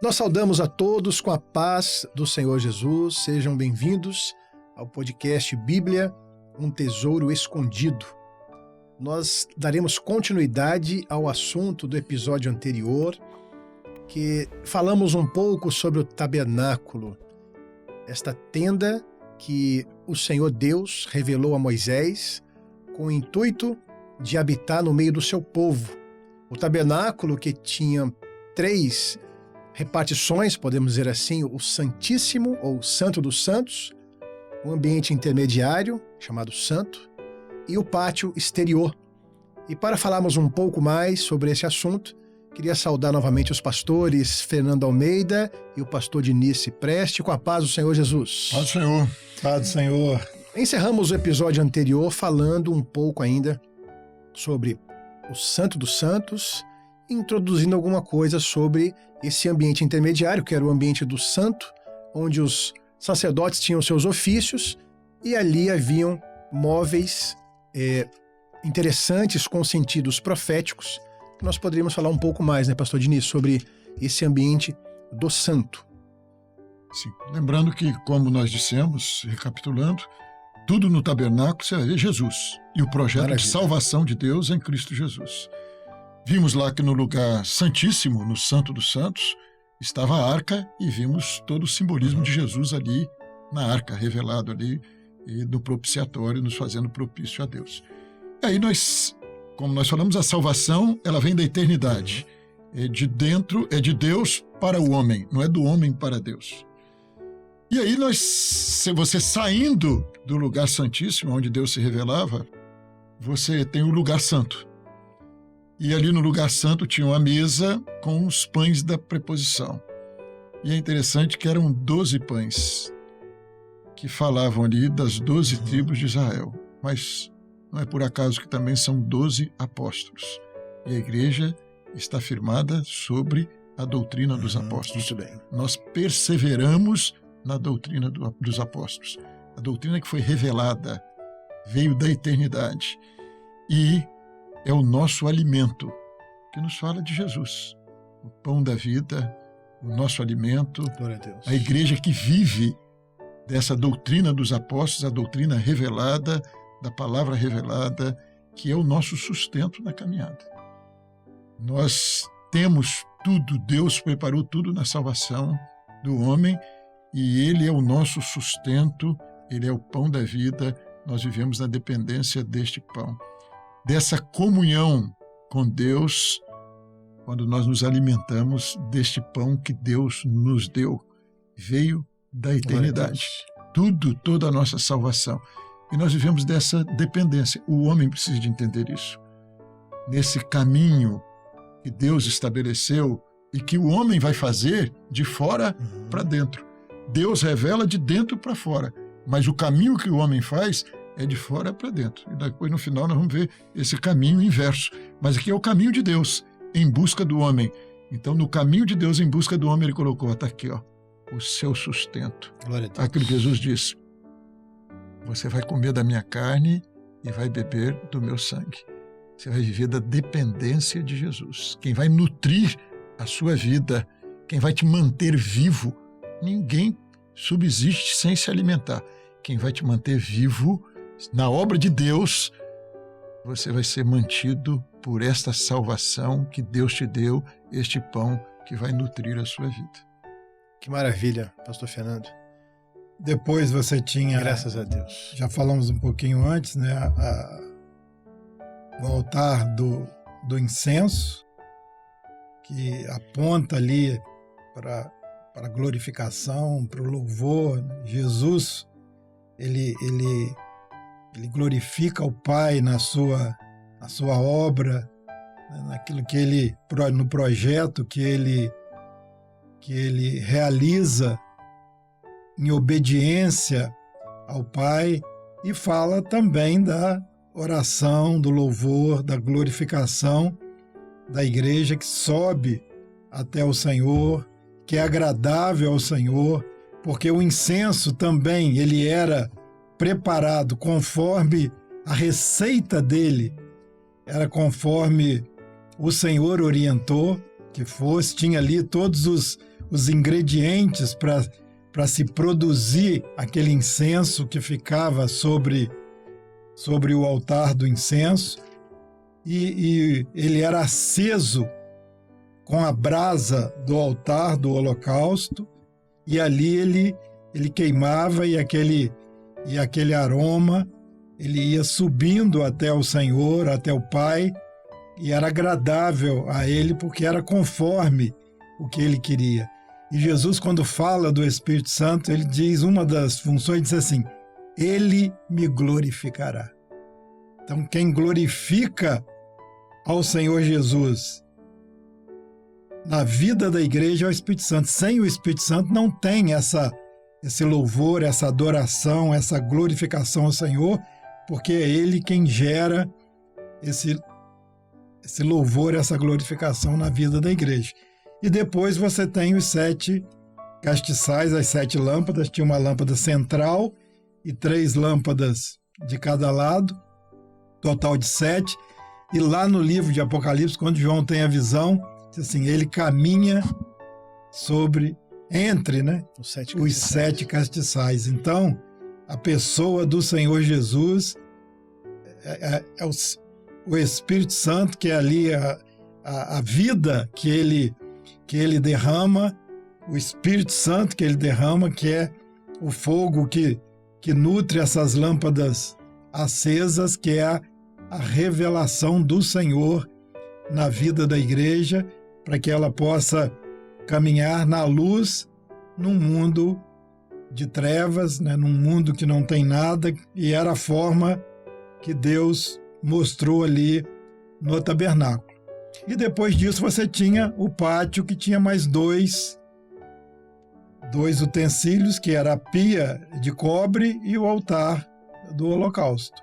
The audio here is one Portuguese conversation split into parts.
Nós saudamos a todos com a paz do Senhor Jesus. Sejam bem-vindos ao podcast Bíblia, um tesouro escondido. Nós daremos continuidade ao assunto do episódio anterior, que falamos um pouco sobre o tabernáculo, esta tenda que o Senhor Deus revelou a Moisés com o intuito de habitar no meio do seu povo. O tabernáculo que tinha 3 repartições, podemos dizer assim, o Santíssimo ou Santo dos Santos, o ambiente intermediário, chamado Santo, e o pátio exterior. E para falarmos um pouco mais sobre esse assunto, queria saudar novamente os pastores Fernando Almeida e o pastor Dinice Preste, com a paz do Senhor Jesus. Paz do Senhor. Paz do Senhor. Encerramos o episódio anterior falando um pouco ainda sobre o Santo dos Santos, introduzindo alguma coisa sobre esse ambiente intermediário, que era o ambiente do santo, onde os sacerdotes tinham seus ofícios e ali haviam móveis interessantes com sentidos proféticos. Nós poderíamos falar um pouco mais, pastor Diniz, sobre esse ambiente do santo. Sim. Lembrando que, como nós dissemos, recapitulando, tudo no tabernáculo você vai ver Jesus e o projeto de salvação de Deus em Cristo Jesus. Vimos lá que no lugar santíssimo, no Santo dos Santos, estava a arca e vimos todo o simbolismo de Jesus ali na arca, revelado ali e do propiciatório, nos fazendo propício a Deus. E aí nós, como nós falamos, a salvação, ela vem da eternidade. É de dentro, é de Deus para o homem, não é do homem para Deus. E aí você saindo do lugar santíssimo, onde Deus se revelava, você tem o lugar santo. E ali no lugar santo tinha uma mesa com os pães da preposição. E é interessante que eram 12 pães que falavam ali das 12 tribos de Israel. Mas não é por acaso que também são 12 apóstolos. E a igreja está firmada sobre a doutrina dos apóstolos. Muito bem. Nós perseveramos na doutrina dos apóstolos. A doutrina que foi revelada veio da eternidade. E é o nosso alimento, que nos fala de Jesus. O pão da vida, o nosso alimento. Glória a Deus. A igreja que vive dessa doutrina dos apóstolos, a doutrina revelada, da palavra revelada, que é o nosso sustento na caminhada. Nós temos tudo, Deus preparou tudo na salvação do homem, e Ele é o nosso sustento, Ele é o pão da vida, nós vivemos na dependência deste pão. Dessa comunhão com Deus, quando nós nos alimentamos deste pão que Deus nos deu, veio da eternidade. Tudo, toda a nossa salvação. E nós vivemos dessa dependência. O homem precisa de entender isso. Nesse caminho que Deus estabeleceu e que o homem vai fazer de fora para dentro. Deus revela de dentro para fora, mas o caminho que o homem faz é de fora para dentro. E depois, no final, nós vamos ver esse caminho inverso. Mas aqui é o caminho de Deus, em busca do homem. Então, no caminho de Deus, em busca do homem, ele colocou, está aqui, o seu sustento. Glória a Deus. Aquilo que Jesus disse, você vai comer da minha carne e vai beber do meu sangue. Você vai viver da dependência de Jesus. Quem vai nutrir a sua vida, quem vai te manter vivo, ninguém subsiste sem se alimentar. Quem vai te manter vivo na obra de Deus, você vai ser mantido por esta salvação que Deus te deu, este pão que vai nutrir a sua vida. Que maravilha, pastor Fernando. Depois você tinha... Graças a Deus. Já falamos um pouquinho antes, o altar do incenso, que aponta ali para a glorificação, para o louvor. Jesus, ele glorifica o Pai na sua obra, naquilo que no projeto que ele realiza em obediência ao Pai, e fala também da oração, do louvor, da glorificação da igreja que sobe até o Senhor, que é agradável ao Senhor, porque o incenso também ele era preparado conforme a receita dele, era conforme o Senhor orientou que fosse, tinha ali todos os ingredientes para se produzir aquele incenso que ficava sobre o altar do incenso, e ele era aceso com a brasa do altar do holocausto, e ali ele queimava, e aquele aroma ele ia subindo até o Senhor, até o Pai, e era agradável a ele, porque era conforme o que ele queria. E Jesus, quando fala do Espírito Santo, ele diz, uma das funções, diz assim: ele me glorificará. Então, quem glorifica ao Senhor Jesus na vida da igreja é o Espírito Santo. Sem o Espírito Santo não tem esse louvor, essa adoração, essa glorificação ao Senhor, porque é ele quem gera esse louvor, essa glorificação na vida da igreja. E depois você tem os 7 castiçais, as 7 lâmpadas. Tinha uma lâmpada central e 3 lâmpadas de cada lado, total de 7. E lá no livro de Apocalipse, quando João tem a visão, diz assim, ele caminha entre os 7 castiçais. Então, a pessoa do Senhor Jesus é o Espírito Santo, que é ali a vida que ele derrama, o Espírito Santo que ele derrama, que é o fogo que nutre essas lâmpadas acesas, que é a revelação do Senhor na vida da igreja, para que ela possa caminhar na luz num mundo de trevas, num mundo que não tem nada, e era a forma que Deus mostrou ali no tabernáculo. E depois disso você tinha o pátio, que tinha mais dois utensílios, que era a pia de cobre e o altar do holocausto.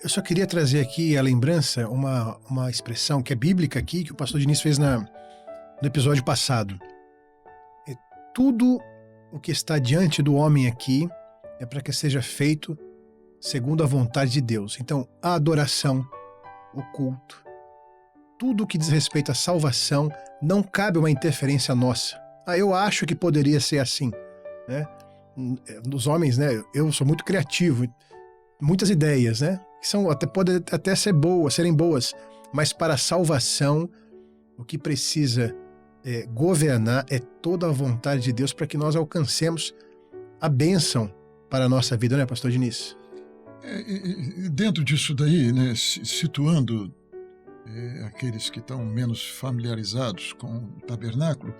Eu só queria trazer aqui a lembrança, uma expressão que é bíblica aqui, que o pastor Diniz fez no episódio passado. Tudo o que está diante do homem aqui é para que seja feito segundo a vontade de Deus. Então, a adoração, o culto, tudo o que diz respeito à salvação, não cabe uma interferência nossa. Eu acho que poderia ser assim, né? Nos homens, né? Eu sou muito criativo, muitas ideias, né? Que podem até serem boas, mas para a salvação, o que precisa governar é toda a vontade de Deus, para que nós alcancemos a bênção para a nossa vida, né, pastor Diniz? Dentro disso daí, né, situando aqueles que estão menos familiarizados com o tabernáculo,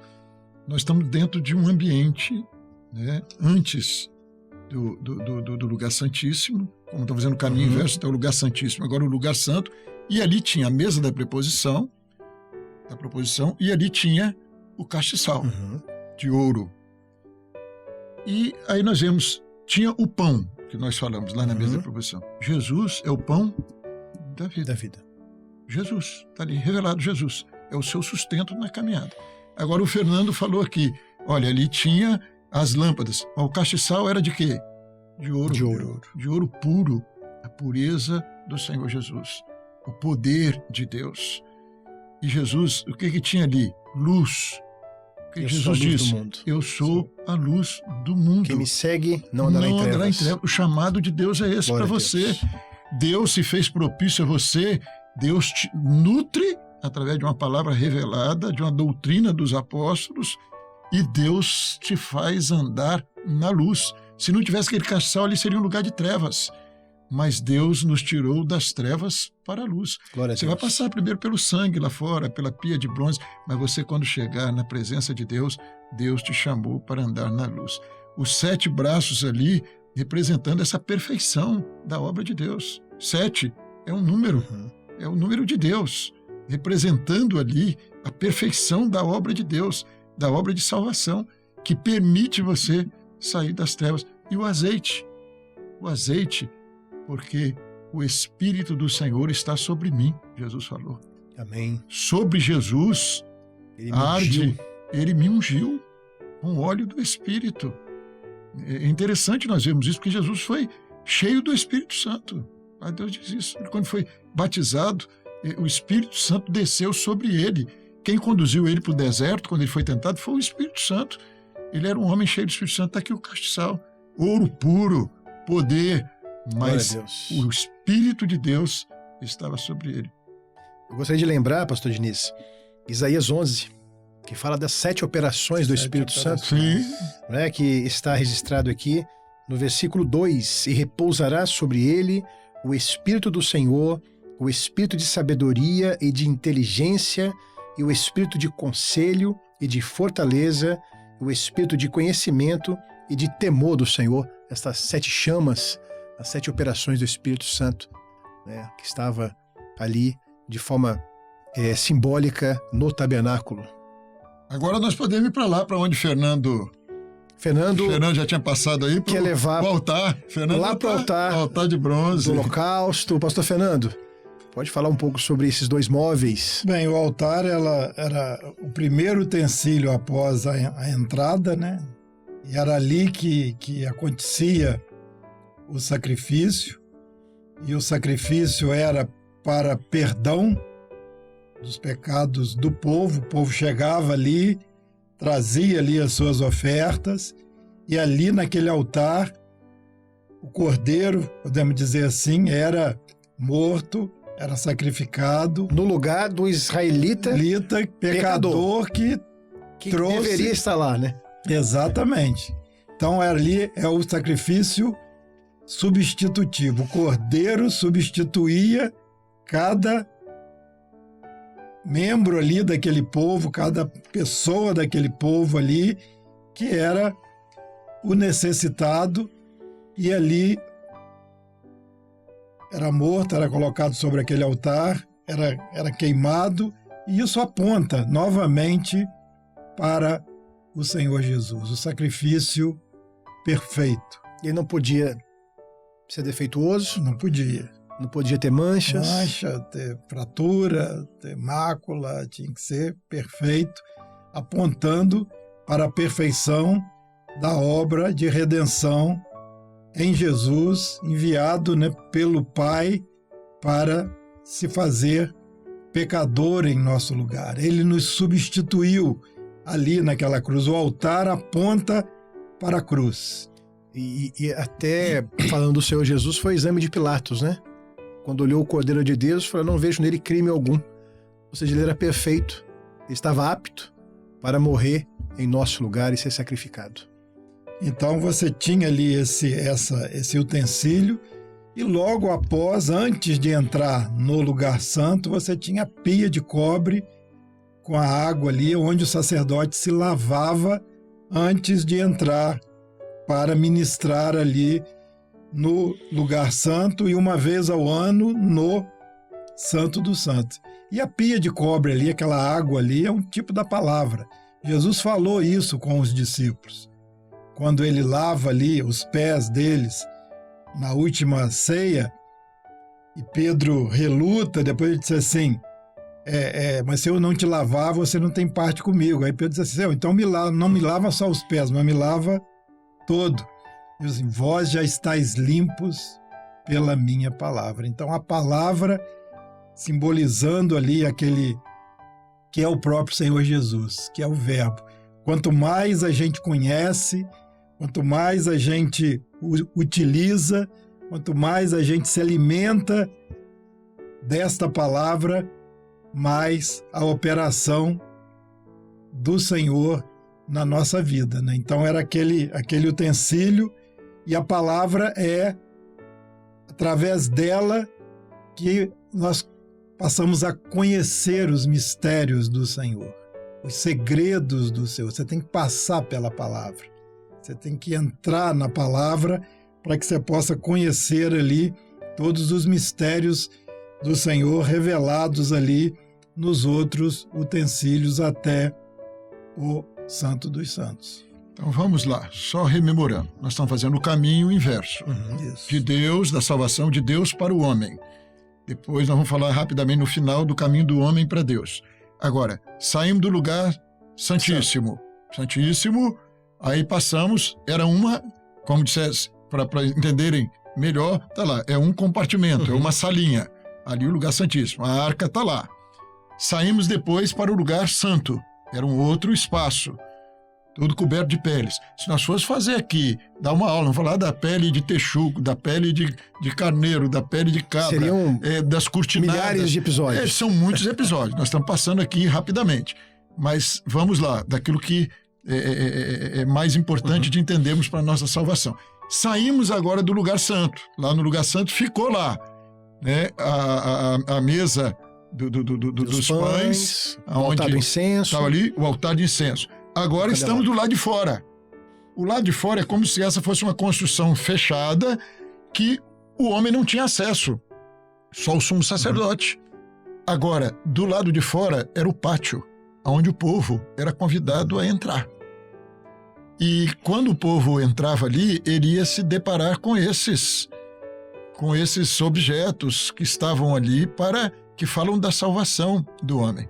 nós estamos dentro de um ambiente, né, antes do lugar santíssimo, como estamos fazendo o caminho inverso, então o lugar santíssimo, agora o lugar santo, e ali tinha a mesa da proposição, e ali tinha o castiçal de ouro. E aí nós vemos, tinha o pão, que nós falamos lá na mesa da proposição. Jesus é o pão da vida. Jesus, está ali, revelado Jesus. É o seu sustento na caminhada. Agora o Fernando falou aqui, olha, ali tinha as lâmpadas. O castiçal era de quê? De ouro. De ouro puro. A pureza do Senhor Jesus. O poder de Deus. E Jesus, o que tinha ali? Luz. O que Jesus disse? Eu sou a luz do mundo. Quem me segue não andará em trevas. O chamado de Deus é esse para você. Deus se fez propício a você. Deus te nutre através de uma palavra revelada, de uma doutrina dos apóstolos, e Deus te faz andar na luz. Se não tivesse aquele castiçal, ali seria um lugar de trevas. Mas Deus nos tirou das trevas para a luz. Você vai passar primeiro pelo sangue lá fora, pela pia de bronze, mas você, quando chegar na presença de Deus, Deus te chamou para andar na luz. Os 7 braços ali, representando essa perfeição da obra de Deus. 7 é um número, é o número de Deus, representando ali a perfeição da obra de Deus, da obra de salvação, que permite você sair das trevas. E o azeite, porque o Espírito do Senhor está sobre mim, Jesus falou. Amém. Sobre Jesus ele me ungiu com óleo do Espírito. É interessante nós vermos isso, porque Jesus foi cheio do Espírito Santo. Deus diz isso. Quando foi batizado, o Espírito Santo desceu sobre ele, quem conduziu ele para o deserto, quando ele foi tentado, foi o Espírito Santo. Ele era um homem cheio do Espírito Santo. Está aqui o castiçal. Ouro puro, poder. Mas o Espírito de Deus estava sobre ele. Eu gostaria de lembrar, pastor Diniz, Isaías 11, que fala das 7 operações do Espírito Santo. Sim. Né, que está registrado aqui no versículo 2. E repousará sobre ele o Espírito do Senhor, o Espírito de sabedoria e de inteligência, e o Espírito de conselho e de fortaleza, o Espírito de conhecimento e de temor do Senhor. Estas 7 chamas, as 7 operações do Espírito Santo, né, que estava ali de forma simbólica no tabernáculo. Agora nós podemos ir para lá, para onde Fernando já tinha passado aí, quer levar o altar. Fernando lá para o altar de bronze. Do holocausto. Pastor Fernando, pode falar um pouco sobre esses 2 móveis? Bem, o altar era o primeiro utensílio após a entrada, né? E era ali que acontecia o sacrifício. E o sacrifício era para perdão dos pecados do povo. O povo chegava ali, trazia ali as suas ofertas, e ali naquele altar, o cordeiro, podemos dizer assim, era morto, era sacrificado. No lugar do israelita pecador que trouxe... deveria estar lá, né? Exatamente. Então ali é o sacrifício substitutivo. O cordeiro substituía cada membro ali daquele povo, cada pessoa daquele povo ali, que era o necessitado, e ali era morto, era colocado sobre aquele altar, era queimado, e isso aponta novamente para o Senhor Jesus, o sacrifício perfeito. Ele não podia ser defeituoso? Não podia. Não podia ter manchas? Ter fratura, ter mácula, tinha que ser perfeito, apontando para a perfeição da obra de redenção em Jesus, enviado, né, pelo Pai para se fazer pecador em nosso lugar. Ele nos substituiu ali naquela cruz. O altar aponta para a cruz. E até falando do Senhor Jesus, foi o exame de Pilatos, né? Quando olhou o Cordeiro de Deus, falou: não vejo nele crime algum. Ou seja, ele era perfeito, ele estava apto para morrer em nosso lugar e ser sacrificado. Então você tinha ali esse utensílio, e logo após, antes de entrar no lugar santo, você tinha a pia de cobre com a água ali, onde o sacerdote se lavava antes de entrar para ministrar ali no lugar santo, e uma vez ao ano no Santo dos Santos. E a pia de cobre ali, aquela água ali, é um tipo da palavra. Jesus falou isso com os discípulos. Quando ele lava ali os pés deles na última ceia, e Pedro reluta, depois ele disse assim, mas se eu não te lavar, você não tem parte comigo. Aí Pedro disse assim, então não me lava só os pés, mas me lava todo. E assim, vós já estáis limpos pela minha palavra. Então a palavra simbolizando ali aquele que é o próprio Senhor Jesus, que é o verbo. Quanto mais a gente conhece, quanto mais a gente utiliza, quanto mais a gente se alimenta desta palavra, mais a operação do Senhor na nossa vida, né? Então era aquele utensílio, e a palavra é através dela que nós passamos a conhecer os mistérios do Senhor, os segredos do Senhor. Você tem que passar pela palavra, você tem que entrar na palavra para que você possa conhecer ali todos os mistérios do Senhor revelados ali nos outros utensílios até o Santo dos Santos. Então vamos lá, só rememorando. Nós estamos fazendo o caminho inverso. De Deus, da salvação de Deus para o homem. Depois nós vamos falar rapidamente no final do caminho do homem para Deus. Agora, saímos do lugar santíssimo. Santíssimo, aí passamos, era uma, como dissesse, para entenderem melhor, tá lá, é um compartimento, é uma salinha. Ali o lugar santíssimo, a arca está lá. Saímos depois para o lugar santo. Era um outro espaço, todo coberto de peles. Se nós fosse fazer aqui, dar uma aula, vamos falar da pele de texugo, da pele de carneiro, da pele de cabra, seriam das cortinadas. Milhares de episódios. São muitos episódios. Nós estamos passando aqui rapidamente. Mas vamos lá, daquilo que é mais importante de entendermos para a nossa salvação. Saímos agora do lugar santo. Lá no lugar santo ficou lá, né, a mesa dos pães, o altar do incenso. Estava ali o altar de incenso. Agora estamos do lado de fora. O lado de fora é como se essa fosse uma construção fechada que o homem não tinha acesso, só o sumo sacerdote. Agora, do lado de fora era o pátio, onde o povo era convidado a entrar. E quando o povo entrava ali, ele ia se deparar com esses objetos que estavam ali que falam da salvação do homem.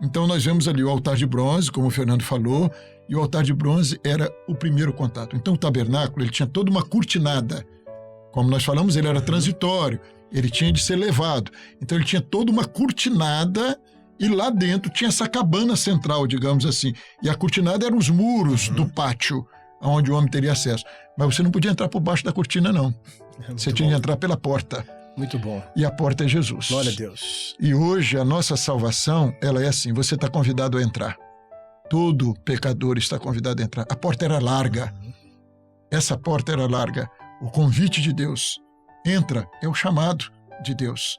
Então nós vemos ali o altar de bronze, como o Fernando falou, e o altar de bronze era o primeiro contato. Então o tabernáculo, ele tinha toda uma cortinada. Como nós falamos, ele era transitório, ele tinha de ser levado. Então ele tinha toda uma cortinada e lá dentro tinha essa cabana central, digamos assim. E a cortinada eram os muros do pátio, onde o homem teria acesso. Mas você não podia entrar por baixo da cortina, não. Você tinha de entrar pela porta. Muito bom. E a porta é Jesus. Glória a Deus. E hoje a nossa salvação, ela é assim, você está convidado a entrar. Todo pecador está convidado a entrar. A porta era larga. Essa porta era larga. O convite de Deus. Entra, é o chamado de Deus.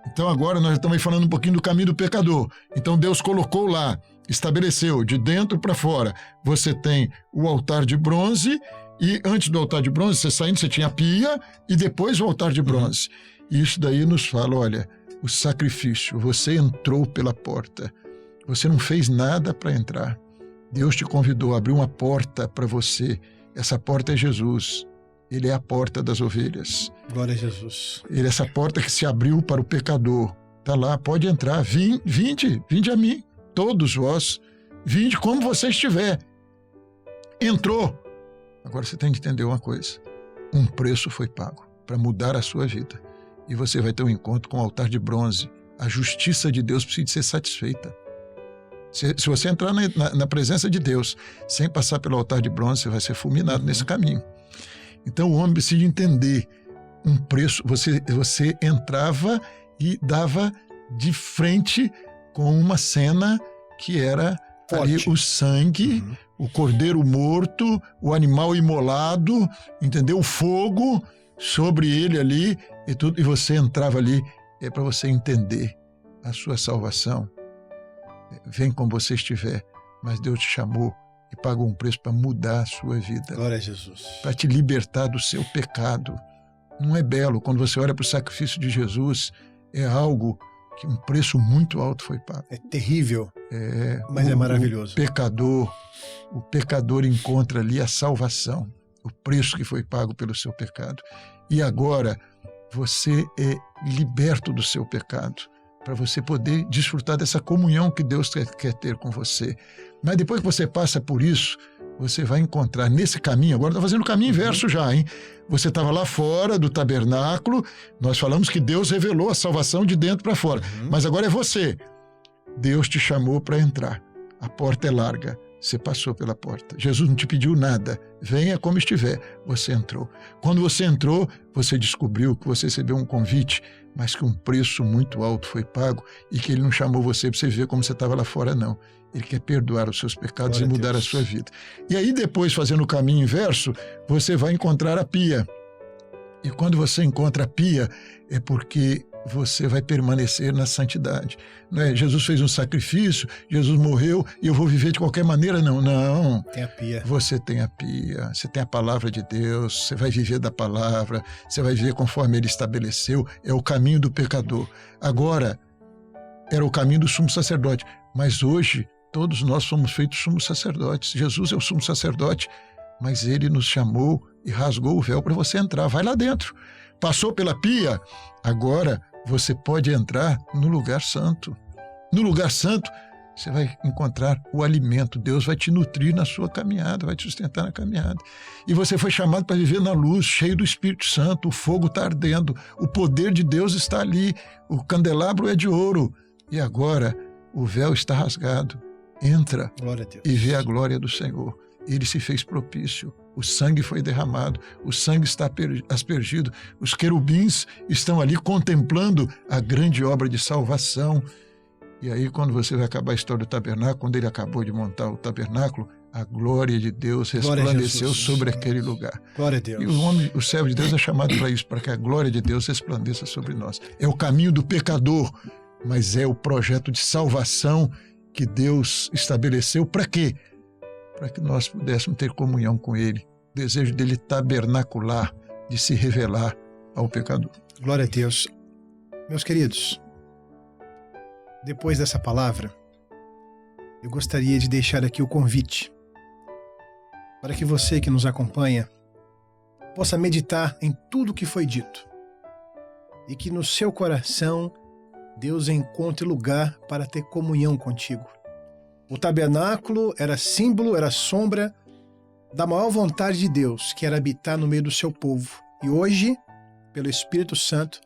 Então agora nós estamos falando um pouquinho do caminho do pecador. Então Deus colocou lá, estabeleceu de dentro para fora. Você tem o altar de bronze. E antes do altar de bronze, você saindo, você tinha a pia e depois o altar de bronze. E isso daí nos fala, olha, o sacrifício, você entrou pela porta. Você não fez nada para entrar. Deus te convidou, abriu uma porta para você. Essa porta é Jesus. Ele é a porta das ovelhas. Glória a Jesus. Ele é essa porta que se abriu para o pecador. Está lá, pode entrar. Vinde a mim, todos vós. Vinde como você estiver. Entrou. Agora você tem que entender uma coisa. Um preço foi pago para mudar a sua vida. E você vai ter um encontro com o altar de bronze. A justiça de Deus precisa ser satisfeita. Se você entrar na presença de Deus sem passar pelo altar de bronze, você vai ser fulminado nesse caminho. Então o homem precisa entender um preço. Você entrava e dava de frente com uma cena que era ali o sangue, o cordeiro morto, o animal imolado, entendeu? O fogo sobre ele ali e tudo. E você entrava ali para você entender a sua salvação. Vem como você estiver, mas Deus te chamou e pagou um preço para mudar a sua vida. Glória a Jesus. Para te libertar do seu pecado. Não é belo? Quando você olha para o sacrifício de Jesus, é algo que um preço muito alto foi pago. É terrível, mas é maravilhoso. O pecador encontra ali a salvação, o preço que foi pago pelo seu pecado. E agora você é liberto do seu pecado, para você poder desfrutar dessa comunhão que Deus quer ter com você. Mas depois que você passa por isso, você vai encontrar nesse caminho, agora está fazendo o caminho inverso já, hein? Você estava lá fora do tabernáculo, nós falamos que Deus revelou a salvação de dentro para fora, mas agora é você. Deus te chamou para entrar, a porta é larga, você passou pela porta. Jesus não te pediu nada, venha como estiver, você entrou. Quando você entrou, você descobriu que você recebeu um convite, mas que um preço muito alto foi pago e que ele não chamou você para você viver como você estava lá fora, não. Ele quer perdoar os seus pecados e mudar a sua vida. E aí depois, fazendo o caminho inverso, você vai encontrar a pia. E quando você encontra a pia, é porque você vai permanecer na santidade. Não é? Jesus fez um sacrifício, Jesus morreu e eu vou viver de qualquer maneira. Não, não. Tem a pia. Você tem a pia, você tem a palavra de Deus, você vai viver da palavra, você vai viver conforme ele estabeleceu. É o caminho do pecador. Agora, era o caminho do sumo sacerdote, mas hoje todos nós somos feitos sumos sacerdotes. Jesus é o sumo sacerdote, mas ele nos chamou e rasgou o véu para você entrar. Vai lá dentro. Passou pela pia, agora você pode entrar no lugar santo. No lugar santo, você vai encontrar o alimento. Deus vai te nutrir na sua caminhada, vai te sustentar na caminhada. E você foi chamado para viver na luz, cheio do Espírito Santo. O fogo está ardendo, o poder de Deus está ali, o candelabro é de ouro. E agora o véu está rasgado. Entra Glória a Deus. e vê a glória do Senhor. Ele se fez propício, o sangue foi derramado, o sangue está aspergido, os querubins estão ali contemplando a grande obra de salvação. E aí, quando você vai acabar a história do tabernáculo, quando ele acabou de montar o tabernáculo, a glória de Deus resplandeceu sobre aquele lugar. Glória a Deus. E o servo de Deus é chamado para isso, para que a glória de Deus resplandeça sobre nós. É o caminho do pecador, mas é o projeto de salvação que Deus estabeleceu. Para quê? Para que nós pudéssemos ter comunhão com Ele. O desejo dele tabernacular, de se revelar ao pecador. Glória a Deus. Meus queridos, depois dessa palavra, eu gostaria de deixar aqui o convite para que você que nos acompanha possa meditar em tudo que foi dito e que no seu coração Deus encontre lugar para ter comunhão contigo. O tabernáculo era símbolo, era sombra da maior vontade de Deus, que era habitar no meio do seu povo. E hoje, pelo Espírito Santo,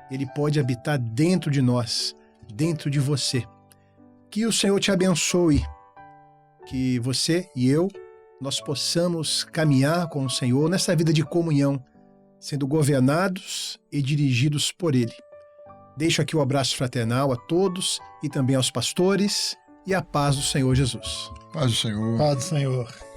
ele pode habitar dentro de nós, dentro de você. Que o Senhor te abençoe, que você e eu, nós possamos caminhar com o Senhor nessa vida de comunhão, sendo governados e dirigidos por Ele. Deixo aqui o abraço fraternal a todos e também aos pastores e a paz do Senhor Jesus. Paz do Senhor. Paz do Senhor.